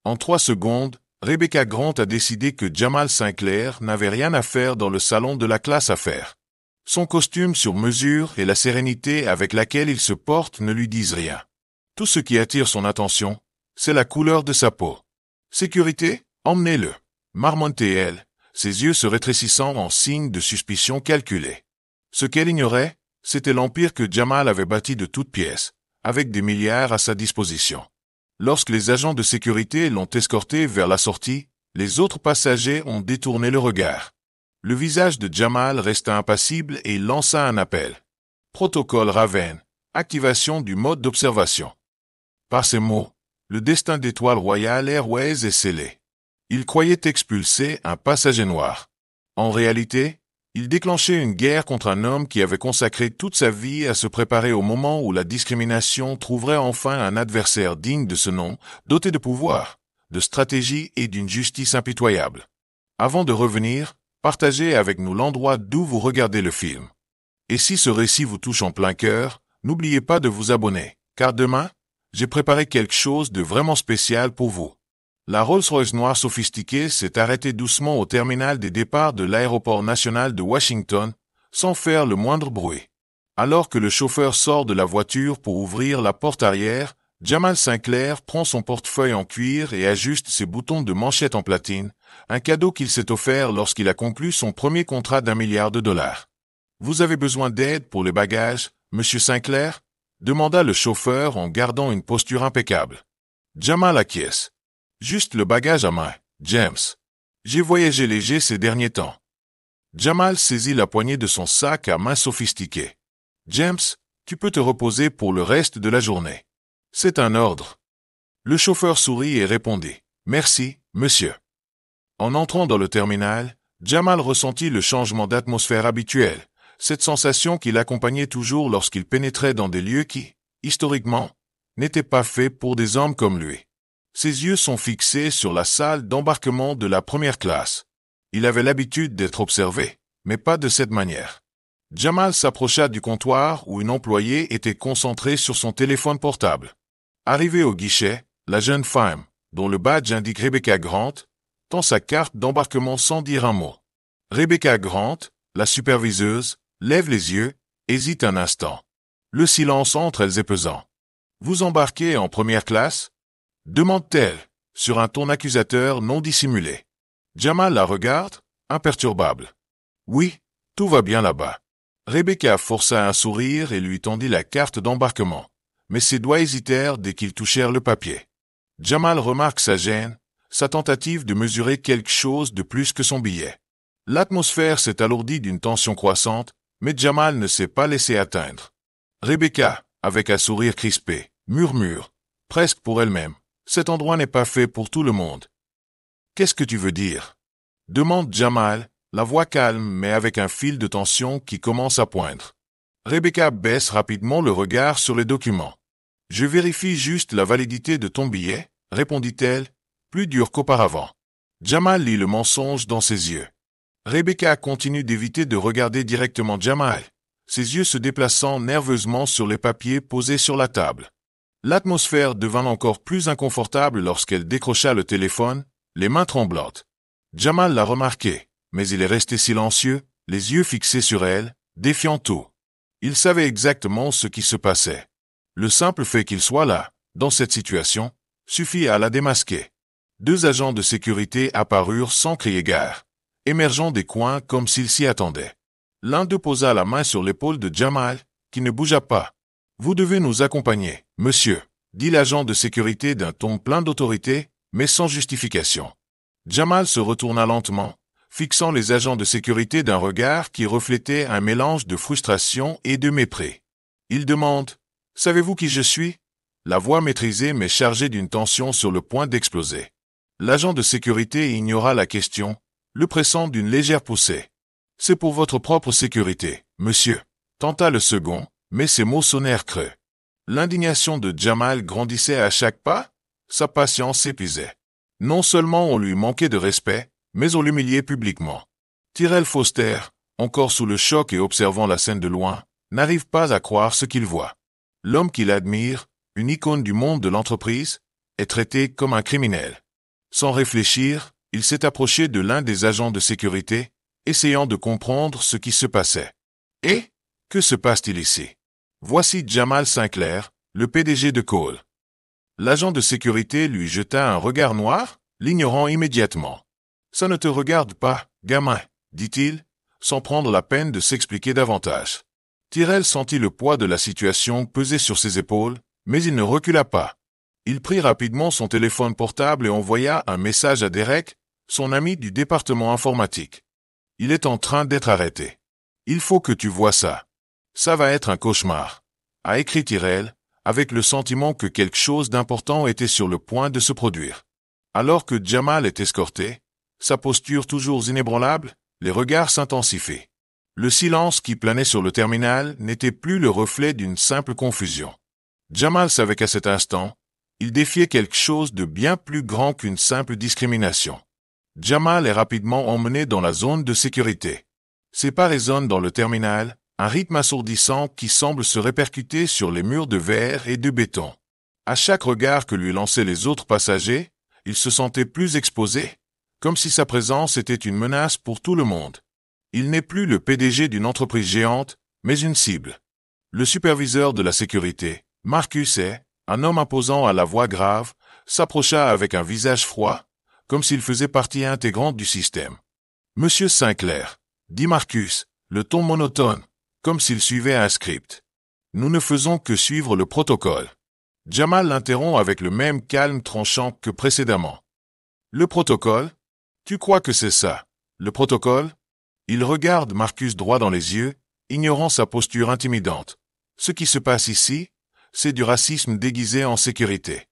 En 3 secondes, Rebecca Grant a décidé que Jamal Sinclair n'avait rien à faire dans le salon de la classe affaires. Son costume sur mesure et la sérénité avec laquelle il se porte ne lui disent rien. Tout ce qui attire son attention, c'est la couleur de sa peau. « Sécurité, emmenez-le » marmontait-elle, ses yeux se rétrécissant en signe de suspicion calculée. Ce qu'elle ignorait, c'était l'empire que Jamal avait bâti de toutes pièces, avec des milliards à sa disposition. Lorsque les agents de sécurité l'ont escorté vers la sortie, les autres passagers ont détourné le regard. Le visage de Jamal resta impassible et il lança un appel. Protocole Raven, activation du mode d'observation. Par ces mots, le destin d'Étoile Royale Airways est scellé. Il croyait expulser un passager noir. En réalité, il déclenchait une guerre contre un homme qui avait consacré toute sa vie à se préparer au moment où la discrimination trouverait enfin un adversaire digne de ce nom, doté de pouvoir, de stratégie et d'une justice impitoyable. Avant de revenir, partagez avec nous l'endroit d'où vous regardez le film. Et si ce récit vous touche en plein cœur, n'oubliez pas de vous abonner, car demain, j'ai préparé quelque chose de vraiment spécial pour vous. La Rolls-Royce noire sophistiquée s'est arrêtée doucement au terminal des départs de l'aéroport national de Washington, sans faire le moindre bruit. Alors que le chauffeur sort de la voiture pour ouvrir la porte arrière, Jamal Sinclair prend son portefeuille en cuir et ajuste ses boutons de manchette en platine, un cadeau qu'il s'est offert lorsqu'il a conclu son premier contrat d'1 milliard de dollars. « Vous avez besoin d'aide pour les bagages, Monsieur Sinclair ?» demanda le chauffeur en gardant une posture impeccable. Jamal acquiesce. « Juste le bagage à main, James. J'ai voyagé léger ces derniers temps. » Jamal saisit la poignée de son sac à main sophistiqué. « James, tu peux te reposer pour le reste de la journée. C'est un ordre. » Le chauffeur sourit et répondit. « Merci, monsieur. » En entrant dans le terminal, Jamal ressentit le changement d'atmosphère habituel, cette sensation qui l'accompagnait toujours lorsqu'il pénétrait dans des lieux qui, historiquement, n'étaient pas faits pour des hommes comme lui. Ses yeux sont fixés sur la salle d'embarquement de la première classe. Il avait l'habitude d'être observé, mais pas de cette manière. Jamal s'approcha du comptoir où une employée était concentrée sur son téléphone portable. Arrivée au guichet, la jeune femme, dont le badge indique Rebecca Grant, tend sa carte d'embarquement sans dire un mot. Rebecca Grant, la superviseuse, lève les yeux, hésite un instant. Le silence entre elles est pesant. « Vous embarquez en première classe ?» demande-t-elle, sur un ton accusateur non dissimulé. Jamal la regarde, imperturbable. « Oui, tout va bien là-bas. » Rebecca força un sourire et lui tendit la carte d'embarquement, mais ses doigts hésitèrent dès qu'ils touchèrent le papier. Jamal remarque sa gêne, sa tentative de mesurer quelque chose de plus que son billet. L'atmosphère s'est alourdie d'une tension croissante, mais Jamal ne s'est pas laissé atteindre. Rebecca, avec un sourire crispé, murmure, presque pour elle-même. Cet endroit n'est pas fait pour tout le monde. « Qu'est-ce que tu veux dire ?» demande Jamal, la voix calme mais avec un fil de tension qui commence à poindre. Rebecca baisse rapidement le regard sur les documents. « Je vérifie juste la validité de ton billet, » répondit-elle, plus dure qu'auparavant. Jamal lit le mensonge dans ses yeux. Rebecca continue d'éviter de regarder directement Jamal, ses yeux se déplaçant nerveusement sur les papiers posés sur la table. L'atmosphère devint encore plus inconfortable lorsqu'elle décrocha le téléphone, les mains tremblantes. Jamal l'a remarqué, mais il est resté silencieux, les yeux fixés sur elle, défiant tout. Il savait exactement ce qui se passait. Le simple fait qu'il soit là, dans cette situation, suffit à la démasquer. 2 agents de sécurité apparurent sans crier gare, émergeant des coins comme s'ils s'y attendaient. L'un d'eux posa la main sur l'épaule de Jamal, qui ne bougea pas. « Vous devez nous accompagner, monsieur », dit l'agent de sécurité d'un ton plein d'autorité, mais sans justification. Jamal se retourna lentement, fixant les agents de sécurité d'un regard qui reflétait un mélange de frustration et de mépris. Il demande « Savez-vous qui je suis ?» La voix maîtrisée mais chargée d'une tension sur le point d'exploser. L'agent de sécurité ignora la question, le pressant d'une légère poussée. « C'est pour votre propre sécurité, monsieur », tenta le second, mais ses mots sonnèrent creux. L'indignation de Jamal grandissait à chaque pas, sa patience s'épuisait. Non seulement on lui manquait de respect, mais on l'humiliait publiquement. Tyrell Foster, encore sous le choc et observant la scène de loin, n'arrive pas à croire ce qu'il voit. L'homme qu'il admire, une icône du monde de l'entreprise, est traité comme un criminel. Sans réfléchir, il s'est approché de l'un des agents de sécurité, essayant de comprendre ce qui se passait. « Et que se passe-t-il ici? Voici Jamal Sinclair, le PDG de Cole. » L'agent de sécurité lui jeta un regard noir, l'ignorant immédiatement. « Ça ne te regarde pas, gamin, » dit-il, sans prendre la peine de s'expliquer davantage. Tyrell sentit le poids de la situation peser sur ses épaules, mais il ne recula pas. Il prit rapidement son téléphone portable et envoya un message à Derek, son ami du département informatique. « Il est en train d'être arrêté. Il faut que tu vois ça. Ça va être un cauchemar, » a écrit Tyrell, avec le sentiment que quelque chose d'important était sur le point de se produire. Alors que Jamal est escorté, sa posture toujours inébranlable, les regards s'intensifient. Le silence qui planait sur le terminal n'était plus le reflet d'une simple confusion. Jamal savait qu'à cet instant, il défiait quelque chose de bien plus grand qu'une simple discrimination. Jamal est rapidement emmené dans la zone de sécurité. Séparé résonne dans le terminal, un rythme assourdissant qui semble se répercuter sur les murs de verre et de béton. À chaque regard que lui lançaient les autres passagers, il se sentait plus exposé, comme si sa présence était une menace pour tout le monde. Il n'est plus le PDG d'une entreprise géante, mais une cible. Le superviseur de la sécurité, Marcus est, un homme imposant à la voix grave, s'approcha avec un visage froid, comme s'il faisait partie intégrante du système. « Monsieur Sinclair, » dit Marcus, le ton monotone, comme s'il suivait un script. « Nous ne faisons que suivre le protocole. » Jamal l'interrompt avec le même calme tranchant que précédemment. « Le protocole? Tu crois que c'est ça, le protocole ?» Il regarde Marcus droit dans les yeux, ignorant sa posture intimidante. Ce qui se passe ici, c'est du racisme déguisé en sécurité.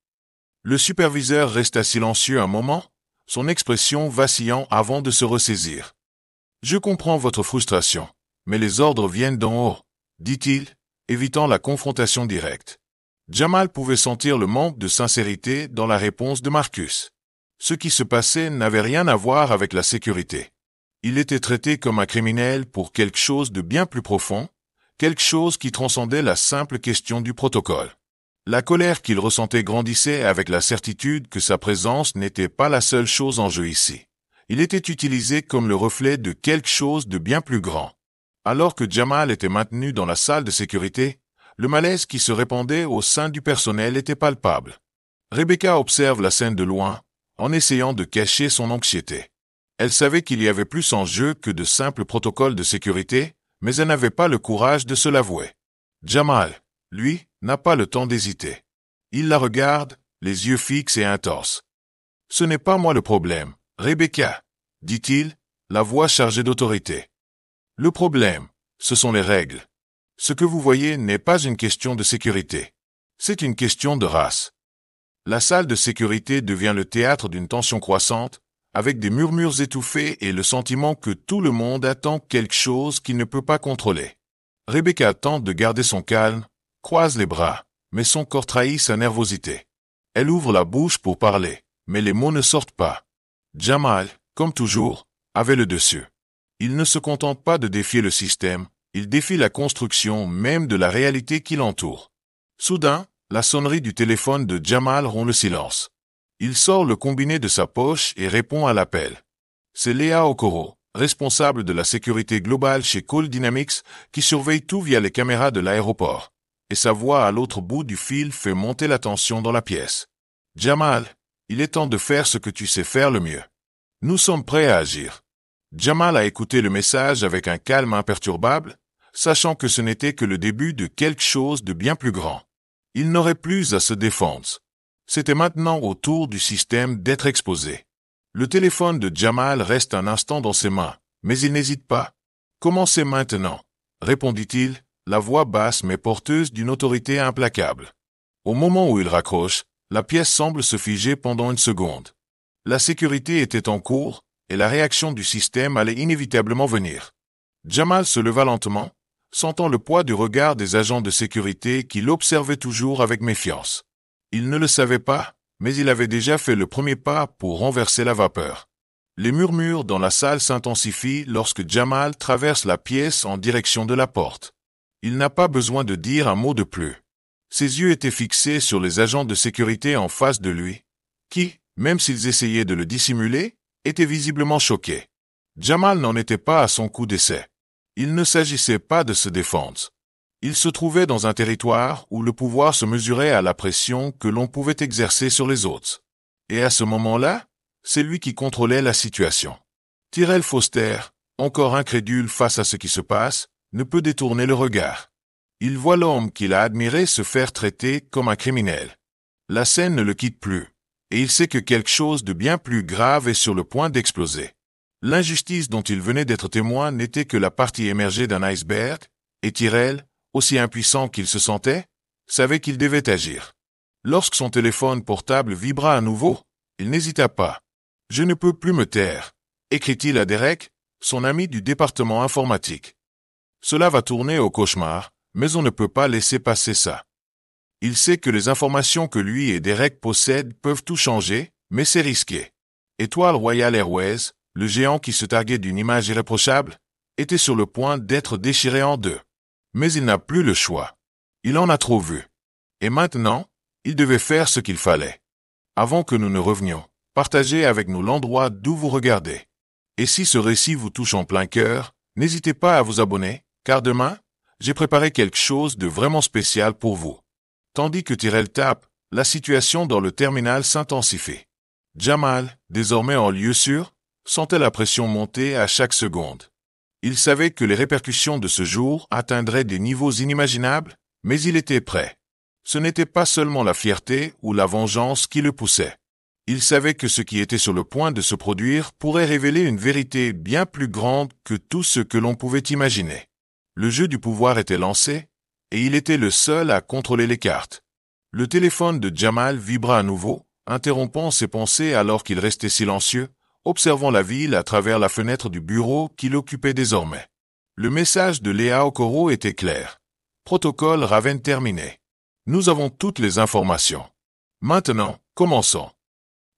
Le superviseur resta silencieux un moment, son expression vacillant avant de se ressaisir. « Je comprends votre frustration, mais les ordres viennent d'en haut, » dit-il, évitant la confrontation directe. Jamal pouvait sentir le manque de sincérité dans la réponse de Marcus. Ce qui se passait n'avait rien à voir avec la sécurité. Il était traité comme un criminel pour quelque chose de bien plus profond, quelque chose qui transcendait la simple question du protocole. La colère qu'il ressentait grandissait avec la certitude que sa présence n'était pas la seule chose en jeu ici. Il était utilisé comme le reflet de quelque chose de bien plus grand. Alors que Jamal était maintenu dans la salle de sécurité, le malaise qui se répandait au sein du personnel était palpable. Rebecca observe la scène de loin, en essayant de cacher son anxiété. Elle savait qu'il y avait plus en jeu que de simples protocoles de sécurité, mais elle n'avait pas le courage de se l'avouer. Jamal, lui, n'a pas le temps d'hésiter. Il la regarde, les yeux fixes et intenses. « Ce n'est pas moi le problème, Rebecca, » dit-il, la voix chargée d'autorité. « Le problème, ce sont les règles. Ce que vous voyez n'est pas une question de sécurité. C'est une question de race. » La salle de sécurité devient le théâtre d'une tension croissante, avec des murmures étouffés et le sentiment que tout le monde attend quelque chose qu'il ne peut pas contrôler. Rebecca tente de garder son calme, croise les bras, mais son corps trahit sa nervosité. Elle ouvre la bouche pour parler, mais les mots ne sortent pas. Jamal, comme toujours, avait le dessus. Il ne se contente pas de défier le système, il défie la construction même de la réalité qui l'entoure. Soudain, la sonnerie du téléphone de Jamal rompt le silence. Il sort le combiné de sa poche et répond à l'appel. C'est Léa Okoro, responsable de la sécurité globale chez Cole Dynamics, qui surveille tout via les caméras de l'aéroport. Et sa voix à l'autre bout du fil fait monter la tension dans la pièce. Jamal, il est temps de faire ce que tu sais faire le mieux. Nous sommes prêts à agir. Jamal a écouté le message avec un calme imperturbable, sachant que ce n'était que le début de quelque chose de bien plus grand. Il n'aurait plus à se défendre. C'était maintenant au tour du système d'être exposé. Le téléphone de Jamal reste un instant dans ses mains, mais il n'hésite pas. « Commencez maintenant », répondit-il, la voix basse mais porteuse d'une autorité implacable. Au moment où il raccroche, la pièce semble se figer pendant une seconde. La sécurité était en cours, et la réaction du système allait inévitablement venir. Jamal se leva lentement, sentant le poids du regard des agents de sécurité qui l'observaient toujours avec méfiance. Il ne le savait pas, mais il avait déjà fait le premier pas pour renverser la vapeur. Les murmures dans la salle s'intensifient lorsque Jamal traverse la pièce en direction de la porte. Il n'a pas besoin de dire un mot de plus. Ses yeux étaient fixés sur les agents de sécurité en face de lui, qui, même s'ils essayaient de le dissimuler, étaient visiblement choqués. Jamal n'en était pas à son coup d'essai. Il ne s'agissait pas de se défendre. Il se trouvait dans un territoire où le pouvoir se mesurait à la pression que l'on pouvait exercer sur les autres. Et à ce moment-là, c'est lui qui contrôlait la situation. Tyrell Foster, encore incrédule face à ce qui se passe, ne peut détourner le regard. Il voit l'homme qu'il a admiré se faire traiter comme un criminel. La scène ne le quitte plus, et il sait que quelque chose de bien plus grave est sur le point d'exploser. L'injustice dont il venait d'être témoin n'était que la partie émergée d'un iceberg, et Tyrell, aussi impuissant qu'il se sentait, savait qu'il devait agir. Lorsque son téléphone portable vibra à nouveau, il n'hésita pas. « Je ne peux plus me taire », écrit-il à Derek, son ami du département informatique. Cela va tourner au cauchemar, mais on ne peut pas laisser passer ça. Il sait que les informations que lui et Derek possèdent peuvent tout changer, mais c'est risqué. Étoile Royale Airways, le géant qui se targuait d'une image irréprochable, était sur le point d'être déchiré en deux. Mais il n'a plus le choix. Il en a trop vu. Et maintenant, il devait faire ce qu'il fallait. Avant que nous ne revenions, partagez avec nous l'endroit d'où vous regardez. Et si ce récit vous touche en plein cœur, n'hésitez pas à vous abonner, car demain, j'ai préparé quelque chose de vraiment spécial pour vous. Tandis que Tyrell tape, la situation dans le terminal s'intensifie. Jamal, désormais en lieu sûr, sentait la pression monter à chaque seconde. Il savait que les répercussions de ce jour atteindraient des niveaux inimaginables, mais il était prêt. Ce n'était pas seulement la fierté ou la vengeance qui le poussait. Il savait que ce qui était sur le point de se produire pourrait révéler une vérité bien plus grande que tout ce que l'on pouvait imaginer. Le jeu du pouvoir était lancé, et il était le seul à contrôler les cartes. Le téléphone de Jamal vibra à nouveau, interrompant ses pensées alors qu'il restait silencieux, observant la ville à travers la fenêtre du bureau qu'il occupait désormais. Le message de Léa Okoro était clair. Protocole Raven terminé. Nous avons toutes les informations. Maintenant, commençons.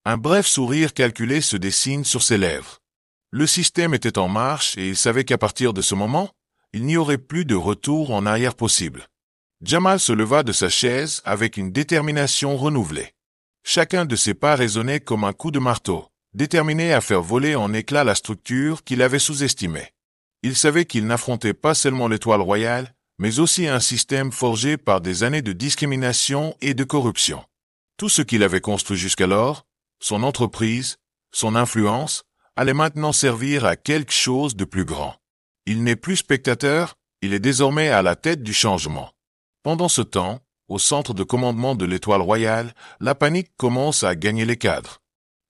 Un bref sourire calculé se dessine sur ses lèvres. Le système était en marche et il savait qu'à partir de ce moment, il n'y aurait plus de retour en arrière possible. Jamal se leva de sa chaise avec une détermination renouvelée. Chacun de ses pas résonnait comme un coup de marteau, déterminé à faire voler en éclats la structure qu'il avait sous-estimée. Il savait qu'il n'affrontait pas seulement l'Étoile Royale, mais aussi un système forgé par des années de discrimination et de corruption. Tout ce qu'il avait construit jusqu'alors, son entreprise, son influence, allait maintenant servir à quelque chose de plus grand. Il n'est plus spectateur, il est désormais à la tête du changement. Pendant ce temps, au centre de commandement de l'Étoile Royale, la panique commence à gagner les cadres.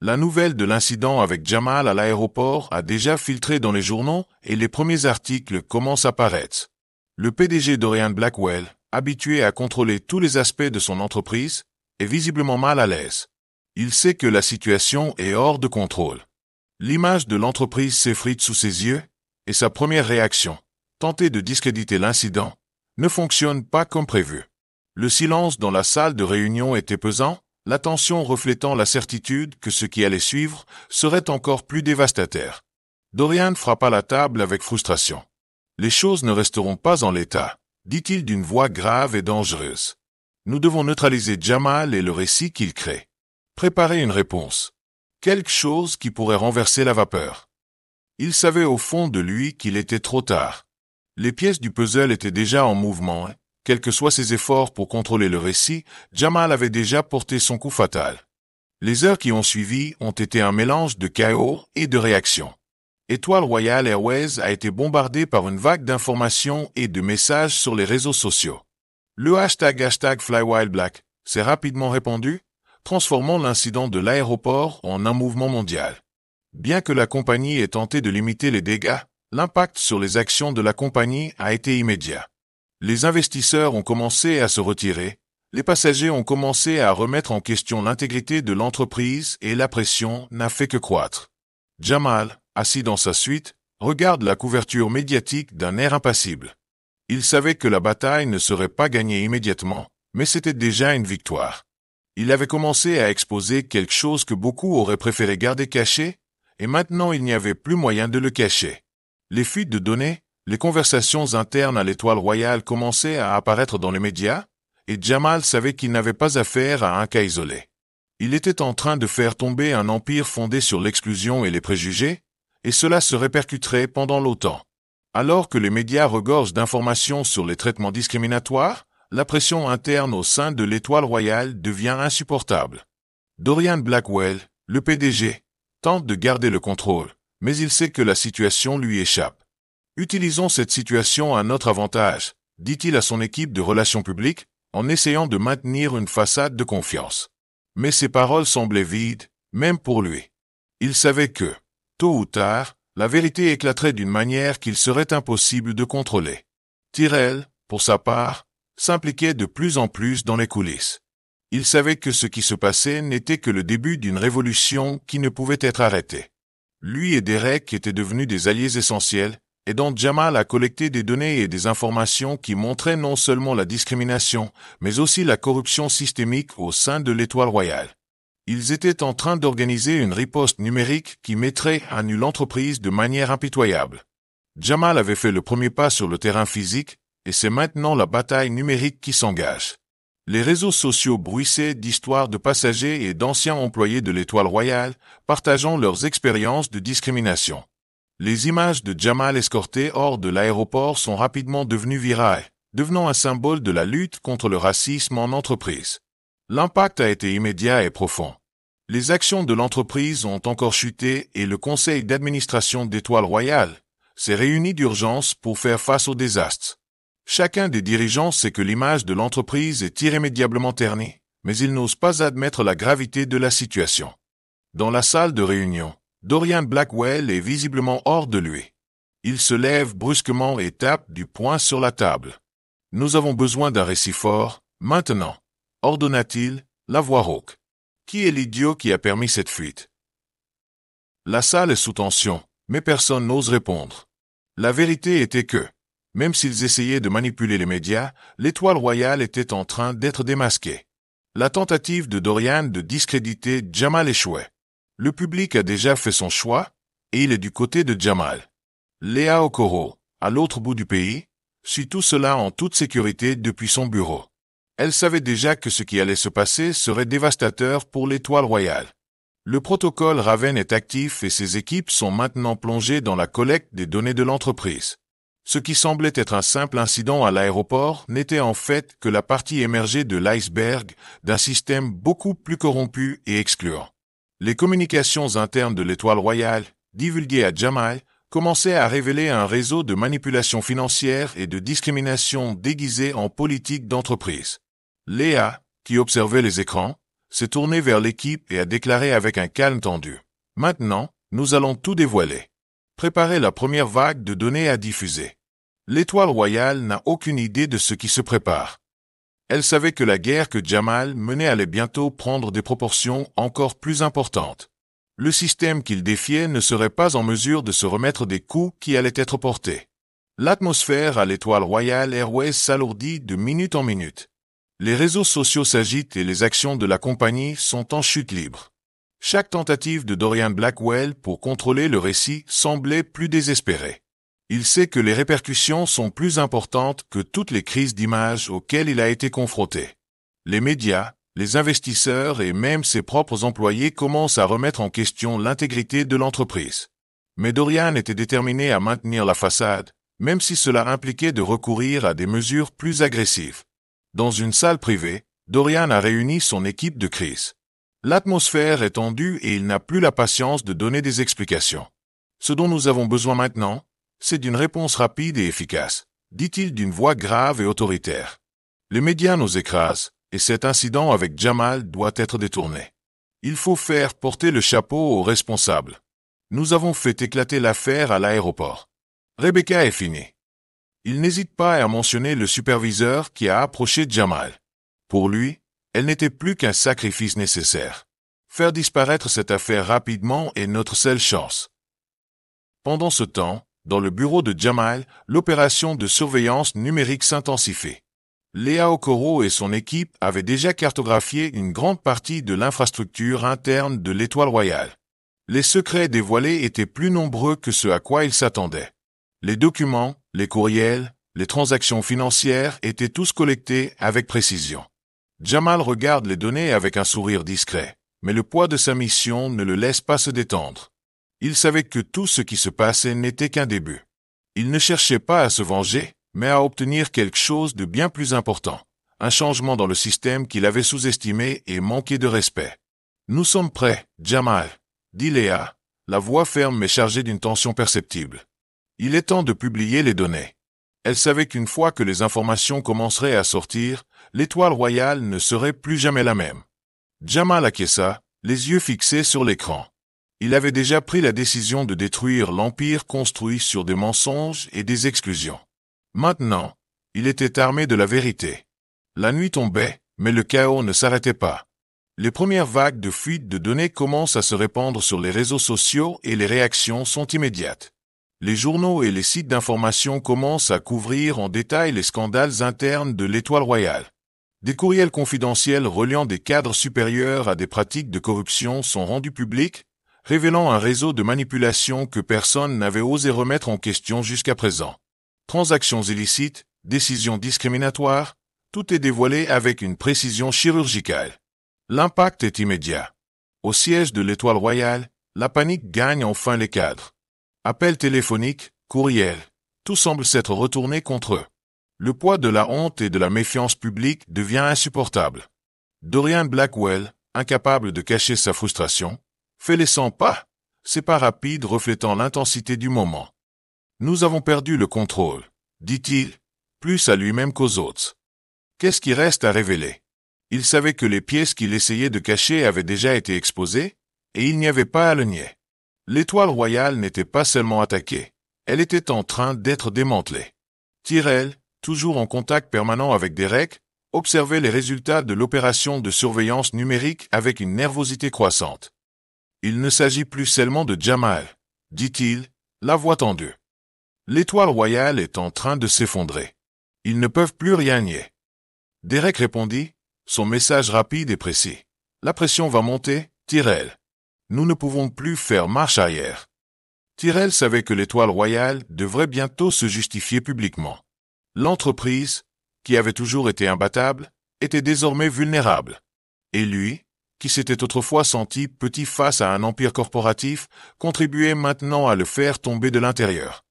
La nouvelle de l'incident avec Jamal à l'aéroport a déjà filtré dans les journaux et les premiers articles commencent à paraître. Le PDG Dorian Blackwell, habitué à contrôler tous les aspects de son entreprise, est visiblement mal à l'aise. Il sait que la situation est hors de contrôle. L'image de l'entreprise s'effrite sous ses yeux, et sa première réaction, tenter de discréditer l'incident, ne fonctionne pas comme prévu. Le silence dans la salle de réunion était pesant, la tension reflétant la certitude que ce qui allait suivre serait encore plus dévastateur. Dorian frappa la table avec frustration. « Les choses ne resteront pas en l'état », dit-il d'une voix grave et dangereuse. « Nous devons neutraliser Jamal et le récit qu'il crée. Préparer une réponse. Quelque chose qui pourrait renverser la vapeur. » Il savait au fond de lui qu'il était trop tard. Les pièces du puzzle étaient déjà en mouvement. Quels que soient ses efforts pour contrôler le récit, Jamal avait déjà porté son coup fatal. Les heures qui ont suivi ont été un mélange de chaos et de réactions. Étoile Royale Airways a été bombardée par une vague d'informations et de messages sur les réseaux sociaux. Le hashtag #FlyWildBlack s'est rapidement répandu, transformant l'incident de l'aéroport en un mouvement mondial. Bien que la compagnie ait tenté de limiter les dégâts, l'impact sur les actions de la compagnie a été immédiat. Les investisseurs ont commencé à se retirer, les passagers ont commencé à remettre en question l'intégrité de l'entreprise et la pression n'a fait que croître. Jamal, assis dans sa suite, regarde la couverture médiatique d'un air impassible. Il savait que la bataille ne serait pas gagnée immédiatement, mais c'était déjà une victoire. Il avait commencé à exposer quelque chose que beaucoup auraient préféré garder caché, et maintenant il n'y avait plus moyen de le cacher. Les fuites de données, les conversations internes à l'Étoile Royale commençaient à apparaître dans les médias, et Jamal savait qu'il n'avait pas affaire à un cas isolé. Il était en train de faire tomber un empire fondé sur l'exclusion et les préjugés, et cela se répercuterait pendant longtemps. Alors que les médias regorgent d'informations sur les traitements discriminatoires, la pression interne au sein de l'Étoile Royale devient insupportable. Dorian Blackwell, le PDG, tente de garder le contrôle, mais il sait que la situation lui échappe. Utilisons cette situation à notre avantage, dit-il à son équipe de relations publiques, en essayant de maintenir une façade de confiance. Mais ses paroles semblaient vides, même pour lui. Il savait que, tôt ou tard, la vérité éclaterait d'une manière qu'il serait impossible de contrôler. Tyrell, pour sa part, s'impliquait de plus en plus dans les coulisses. Il savait que ce qui se passait n'était que le début d'une révolution qui ne pouvait être arrêtée. Lui et Derek étaient devenus des alliés essentiels, et dont Jamal a collecté des données et des informations qui montraient non seulement la discrimination, mais aussi la corruption systémique au sein de l'Étoile Royale. Ils étaient en train d'organiser une riposte numérique qui mettrait à nu l'entreprise de manière impitoyable. Jamal avait fait le premier pas sur le terrain physique, et c'est maintenant la bataille numérique qui s'engage. Les réseaux sociaux bruissaient d'histoires de passagers et d'anciens employés de l'Étoile Royale, partageant leurs expériences de discrimination. Les images de Jamal escorté hors de l'aéroport sont rapidement devenues virales, devenant un symbole de la lutte contre le racisme en entreprise. L'impact a été immédiat et profond. Les actions de l'entreprise ont encore chuté et le conseil d'administration d'Étoile Royale s'est réuni d'urgence pour faire face au désastre. Chacun des dirigeants sait que l'image de l'entreprise est irrémédiablement ternie, mais ils n'osent pas admettre la gravité de la situation. Dans la salle de réunion, Dorian Blackwell est visiblement hors de lui. Il se lève brusquement et tape du poing sur la table. « Nous avons besoin d'un récit fort, maintenant », ordonna-t-il, la voix rauque. « Qui est l'idiot qui a permis cette fuite ?» La salle est sous tension, mais personne n'ose répondre. La vérité était que, même s'ils essayaient de manipuler les médias, l'Étoile Royale était en train d'être démasquée. La tentative de Dorian de discréditer Jamal échouait. Le public a déjà fait son choix, et il est du côté de Jamal. Léa Okoro, à l'autre bout du pays, suit tout cela en toute sécurité depuis son bureau. Elle savait déjà que ce qui allait se passer serait dévastateur pour l'Étoile Royale. Le protocole Raven est actif et ses équipes sont maintenant plongées dans la collecte des données de l'entreprise. Ce qui semblait être un simple incident à l'aéroport n'était en fait que la partie émergée de l'iceberg d'un système beaucoup plus corrompu et excluant. Les communications internes de l'Étoile Royale, divulguées à Jamal, commençaient à révéler un réseau de manipulation financière et de discrimination déguisée en politique d'entreprise. Léa, qui observait les écrans, s'est tournée vers l'équipe et a déclaré avec un calme tendu. « Maintenant, nous allons tout dévoiler. Préparez la première vague de données à diffuser. » L'Étoile Royale n'a aucune idée de ce qui se prépare. Elle savait que la guerre que Jamal menait allait bientôt prendre des proportions encore plus importantes. Le système qu'il défiait ne serait pas en mesure de se remettre des coups qui allaient être portés. L'atmosphère à l'Étoile Royale Airways s'alourdit de minute en minute. Les réseaux sociaux s'agitent et les actions de la compagnie sont en chute libre. Chaque tentative de Dorian Blackwell pour contrôler le récit semblait plus désespérée. Il sait que les répercussions sont plus importantes que toutes les crises d'image auxquelles il a été confronté. Les médias, les investisseurs et même ses propres employés commencent à remettre en question l'intégrité de l'entreprise. Mais Dorian était déterminé à maintenir la façade, même si cela impliquait de recourir à des mesures plus agressives. Dans une salle privée, Dorian a réuni son équipe de crise. L'atmosphère est tendue et il n'a plus la patience de donner des explications. Ce dont nous avons besoin maintenant, c'est d'une réponse rapide et efficace, dit-il d'une voix grave et autoritaire. Les médias nous écrasent, et cet incident avec Jamal doit être détourné. Il faut faire porter le chapeau aux responsables. Nous avons fait éclater l'affaire à l'aéroport. Rebecca est finie. Il n'hésite pas à mentionner le superviseur qui a approché Jamal. Pour lui, elle n'était plus qu'un sacrifice nécessaire. Faire disparaître cette affaire rapidement est notre seule chance. Pendant ce temps, dans le bureau de Jamal, l'opération de surveillance numérique s'intensifie. Léa Okoro et son équipe avaient déjà cartographié une grande partie de l'infrastructure interne de l'Étoile Royale. Les secrets dévoilés étaient plus nombreux que ce à quoi ils s'attendaient. Les documents, les courriels, les transactions financières étaient tous collectés avec précision. Jamal regarde les données avec un sourire discret, Mais le poids de sa mission ne le laisse pas se détendre. Il savait que tout ce qui se passait n'était qu'un début. Il ne cherchait pas à se venger, mais à obtenir quelque chose de bien plus important. Un changement dans le système qu'il avait sous-estimé et manqué de respect. « Nous sommes prêts, Jamal », dit Léa, la voix ferme mais chargée d'une tension perceptible. Il est temps de publier les données. Elle savait qu'une fois que les informations commenceraient à sortir, l'étoile royale ne serait plus jamais la même. Jamal acquiesça, les yeux fixés sur l'écran. Il avait déjà pris la décision de détruire l'empire construit sur des mensonges et des exclusions. Maintenant, il était armé de la vérité. La nuit tombait, mais le chaos ne s'arrêtait pas. Les premières vagues de fuite de données commencent à se répandre sur les réseaux sociaux et les réactions sont immédiates. Les journaux et les sites d'information commencent à couvrir en détail les scandales internes de l'Étoile royale. Des courriels confidentiels reliant des cadres supérieurs à des pratiques de corruption sont rendus publics, révélant un réseau de manipulation que personne n'avait osé remettre en question jusqu'à présent. Transactions illicites, décisions discriminatoires, tout est dévoilé avec une précision chirurgicale. L'impact est immédiat. Au siège de l'Étoile royale, la panique gagne enfin les cadres. Appels téléphoniques, courriels, tout semble s'être retourné contre eux. Le poids de la honte et de la méfiance publique devient insupportable. Dorian Blackwell, incapable de cacher sa frustration, fait les 100 pas, ses pas rapides reflétant l'intensité du moment. « Nous avons perdu le contrôle », dit-il, plus à lui-même qu'aux autres. Qu'est-ce qui reste à révéler? Il savait que les pièces qu'il essayait de cacher avaient déjà été exposées, et il n'y avait pas à le nier. L'Étoile royale n'était pas seulement attaquée, elle était en train d'être démantelée. Tyrell, toujours en contact permanent avec Derek, observait les résultats de l'opération de surveillance numérique avec une nervosité croissante. « Il ne s'agit plus seulement de Jamal, » dit-il, la voix tendue. L'Étoile royale est en train de s'effondrer. Ils ne peuvent plus rien nier. Derek répondit, son message rapide et précis. « La pression va monter, Tyrell. Nous ne pouvons plus faire marche arrière. » Tyrell savait que l'Étoile royale devrait bientôt se justifier publiquement. L'entreprise, qui avait toujours été imbattable, était désormais vulnérable. Et lui, qui s'était autrefois senti petit face à un empire corporatif, contribuait maintenant à le faire tomber de l'intérieur.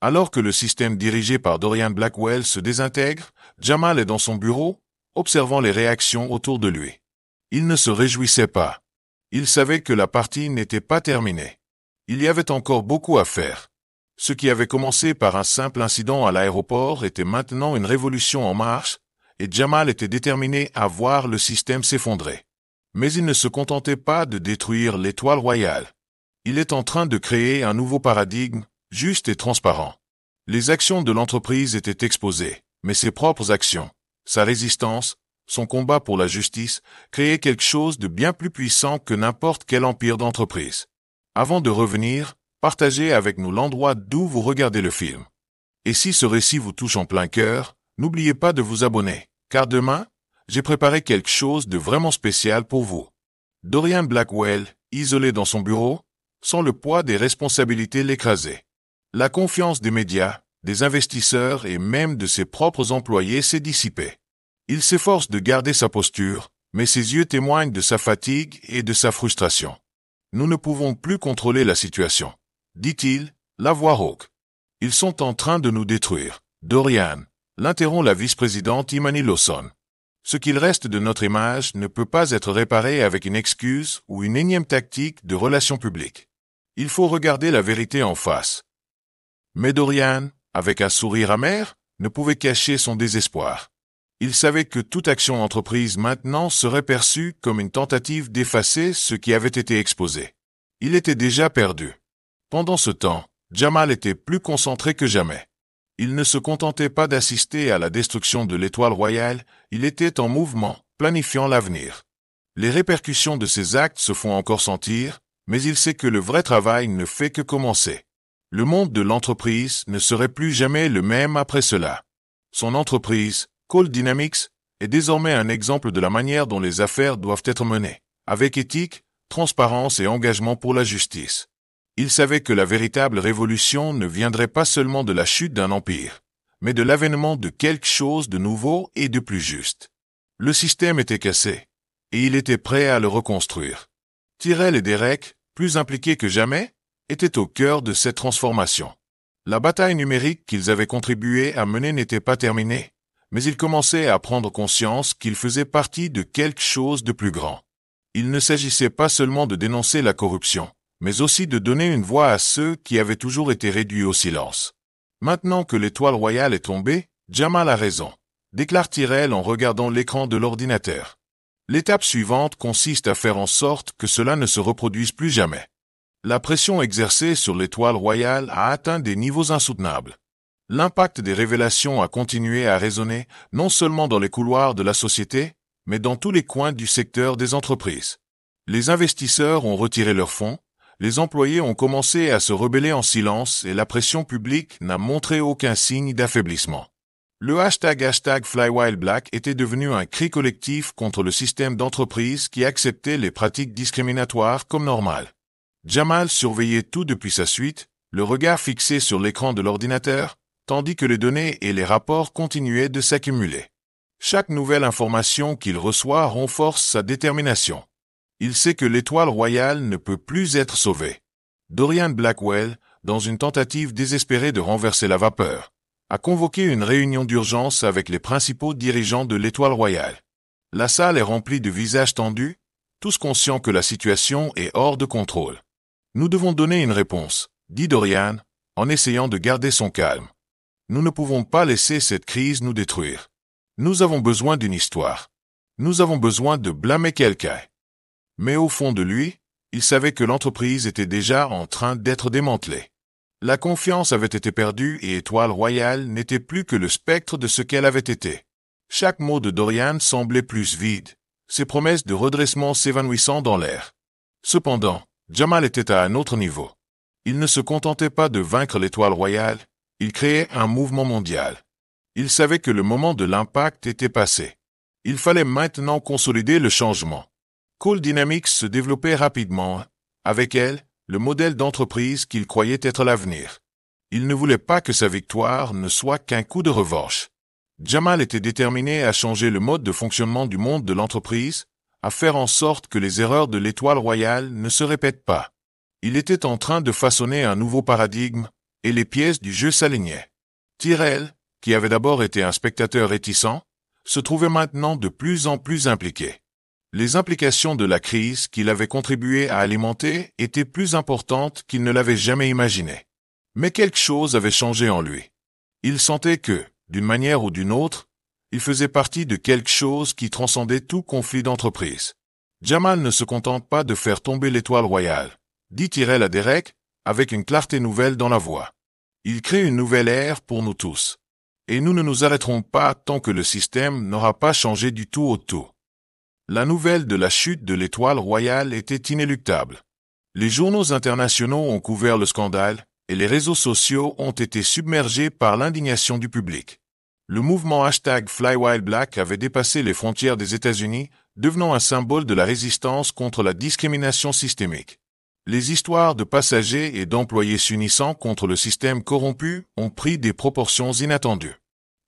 Alors que le système dirigé par Dorian Blackwell se désintègre, Jamal est dans son bureau, observant les réactions autour de lui. Il ne se réjouissait pas. Il savait que la partie n'était pas terminée. Il y avait encore beaucoup à faire. Ce qui avait commencé par un simple incident à l'aéroport était maintenant une révolution en marche, et Jamal était déterminé à voir le système s'effondrer. Mais il ne se contentait pas de détruire l'Étoile royale. Il est en train de créer un nouveau paradigme, juste et transparent. Les actions de l'entreprise étaient exposées, mais ses propres actions, sa résistance, son combat pour la justice, créaient quelque chose de bien plus puissant que n'importe quel empire d'entreprise. Avant de revenir, partagez avec nous l'endroit d'où vous regardez le film. Et si ce récit vous touche en plein cœur, n'oubliez pas de vous abonner, car demain, j'ai préparé quelque chose de vraiment spécial pour vous. Dorian Blackwell, isolé dans son bureau, sent le poids des responsabilités l'écraser. La confiance des médias, des investisseurs et même de ses propres employés s'est dissipée. Il s'efforce de garder sa posture, mais ses yeux témoignent de sa fatigue et de sa frustration. Nous ne pouvons plus contrôler la situation, dit-il, la voix rauque. Ils sont en train de nous détruire. Dorian, l'interrompt la vice-présidente Imani Lawson. Ce qu'il reste de notre image ne peut pas être réparé avec une excuse ou une énième tactique de relations publiques. Il faut regarder la vérité en face. Mais Dorian, avec un sourire amer, ne pouvait cacher son désespoir. Il savait que toute action entreprise maintenant serait perçue comme une tentative d'effacer ce qui avait été exposé. Il était déjà perdu. Pendant ce temps, Jamal était plus concentré que jamais. Il ne se contentait pas d'assister à la destruction de l'Étoile royale, il était en mouvement, planifiant l'avenir. Les répercussions de ses actes se font encore sentir, mais il sait que le vrai travail ne fait que commencer. Le monde de l'entreprise ne serait plus jamais le même après cela. Son entreprise, Call Dynamics, est désormais un exemple de la manière dont les affaires doivent être menées, avec éthique, transparence et engagement pour la justice. Il savait que la véritable révolution ne viendrait pas seulement de la chute d'un empire, mais de l'avènement de quelque chose de nouveau et de plus juste. Le système était cassé, et il était prêt à le reconstruire. Tyrell et Derek, plus impliqués que jamais, étaient au cœur de cette transformation. La bataille numérique qu'ils avaient contribué à mener n'était pas terminée, mais ils commençaient à prendre conscience qu'ils faisaient partie de quelque chose de plus grand. Il ne s'agissait pas seulement de dénoncer la corruption, mais aussi de donner une voix à ceux qui avaient toujours été réduits au silence. Maintenant que l'étoile royale est tombée, Jamal a raison, déclare Tyrell en regardant l'écran de l'ordinateur. L'étape suivante consiste à faire en sorte que cela ne se reproduise plus jamais. La pression exercée sur l'étoile royale a atteint des niveaux insoutenables. L'impact des révélations a continué à résonner, non seulement dans les couloirs de la société, mais dans tous les coins du secteur des entreprises. Les investisseurs ont retiré leurs fonds, les employés ont commencé à se rebeller en silence et la pression publique n'a montré aucun signe d'affaiblissement. Le hashtag #FlyWhaleBlack était devenu un cri collectif contre le système d'entreprise qui acceptait les pratiques discriminatoires comme normales. Jamal surveillait tout depuis sa suite, le regard fixé sur l'écran de l'ordinateur, tandis que les données et les rapports continuaient de s'accumuler. Chaque nouvelle information qu'il reçoit renforce sa détermination. Il sait que l'étoile royale ne peut plus être sauvée. Dorian Blackwell, dans une tentative désespérée de renverser la vapeur, a convoqué une réunion d'urgence avec les principaux dirigeants de l'étoile royale. La salle est remplie de visages tendus, tous conscients que la situation est hors de contrôle. Nous devons donner une réponse, dit Dorian, en essayant de garder son calme. Nous ne pouvons pas laisser cette crise nous détruire. Nous avons besoin d'une histoire. Nous avons besoin de blâmer quelqu'un. Mais au fond de lui, il savait que l'entreprise était déjà en train d'être démantelée. La confiance avait été perdue et Étoile Royale n'était plus que le spectre de ce qu'elle avait été. Chaque mot de Dorian semblait plus vide, ses promesses de redressement s'évanouissant dans l'air. Cependant, Jamal était à un autre niveau. Il ne se contentait pas de vaincre l'Étoile Royale, il créait un mouvement mondial. Il savait que le moment de l'impact était passé. Il fallait maintenant consolider le changement. Call Dynamics se développait rapidement. Avec elle, le modèle d'entreprise qu'il croyait être l'avenir. Il ne voulait pas que sa victoire ne soit qu'un coup de revanche. Jamal était déterminé à changer le mode de fonctionnement du monde de l'entreprise, à faire en sorte que les erreurs de l'Étoile Royale ne se répètent pas. Il était en train de façonner un nouveau paradigme, et les pièces du jeu s'alignaient. Tyrell, qui avait d'abord été un spectateur réticent, se trouvait maintenant de plus en plus impliqué. Les implications de la crise qu'il avait contribué à alimenter étaient plus importantes qu'il ne l'avait jamais imaginé. Mais quelque chose avait changé en lui. Il sentait que, d'une manière ou d'une autre, il faisait partie de quelque chose qui transcendait tout conflit d'entreprise. Jamal ne se contente pas de faire tomber l'Étoile Royale, dit Tyrell à Derek, avec une clarté nouvelle dans la voix. Il crée une nouvelle ère pour nous tous. Et nous ne nous arrêterons pas tant que le système n'aura pas changé du tout au tout. La nouvelle de la chute de l'Étoile Royale était inéluctable. Les journaux internationaux ont couvert le scandale, et les réseaux sociaux ont été submergés par l'indignation du public. Le mouvement #FlyWhaleBlack avait dépassé les frontières des États-Unis, devenant un symbole de la résistance contre la discrimination systémique. Les histoires de passagers et d'employés s'unissant contre le système corrompu ont pris des proportions inattendues.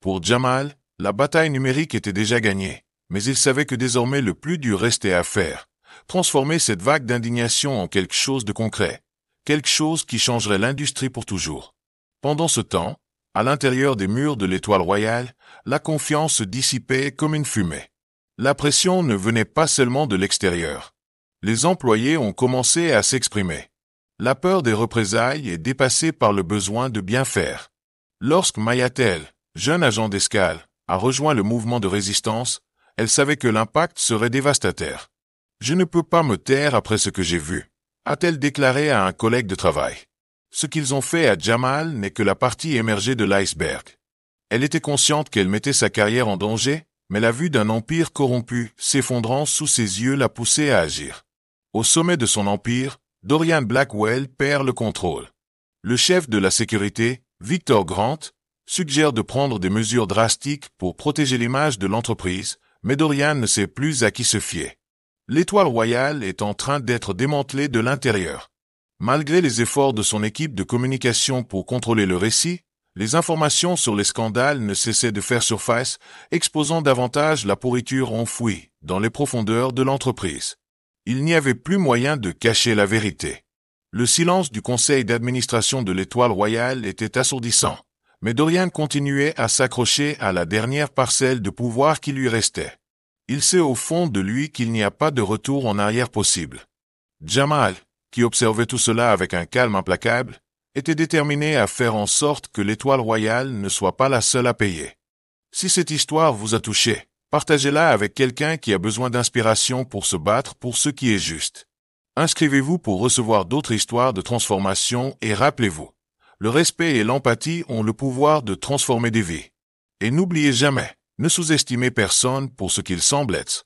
Pour Jamal, la bataille numérique était déjà gagnée, mais il savait que désormais le plus dur restait à faire, transformer cette vague d'indignation en quelque chose de concret, quelque chose qui changerait l'industrie pour toujours. Pendant ce temps, à l'intérieur des murs de l'Étoile Royale, la confiance se dissipait comme une fumée. La pression ne venait pas seulement de l'extérieur. Les employés ont commencé à s'exprimer. La peur des représailles est dépassée par le besoin de bien faire. Lorsque Mayatel, jeune agent d'escale, a rejoint le mouvement de résistance, elle savait que l'impact serait dévastateur. « Je ne peux pas me taire après ce que j'ai vu », a-t-elle déclaré à un collègue de travail. Ce qu'ils ont fait à Jamal n'est que la partie émergée de l'iceberg. Elle était consciente qu'elle mettait sa carrière en danger, mais la vue d'un empire corrompu s'effondrant sous ses yeux l'a poussée à agir. Au sommet de son empire, Dorian Blackwell perd le contrôle. Le chef de la sécurité, Victor Grant, suggère de prendre des mesures drastiques pour protéger l'image de l'entreprise, mais Dorian ne sait plus à qui se fier. L'Étoile Royale est en train d'être démantelée de l'intérieur. Malgré les efforts de son équipe de communication pour contrôler le récit, les informations sur les scandales ne cessaient de faire surface, exposant davantage la pourriture enfouie dans les profondeurs de l'entreprise. Il n'y avait plus moyen de cacher la vérité. Le silence du conseil d'administration de l'Étoile Royale était assourdissant, mais Dorian continuait à s'accrocher à la dernière parcelle de pouvoir qui lui restait. Il sait au fond de lui qu'il n'y a pas de retour en arrière possible. Jamal, qui observait tout cela avec un calme implacable, était déterminé à faire en sorte que l'Étoile Royale ne soit pas la seule à payer. Si cette histoire vous a touché, partagez-la avec quelqu'un qui a besoin d'inspiration pour se battre pour ce qui est juste. Inscrivez-vous pour recevoir d'autres histoires de transformation et rappelez-vous, le respect et l'empathie ont le pouvoir de transformer des vies. Et n'oubliez jamais, ne sous-estimez personne pour ce qu'il semble être.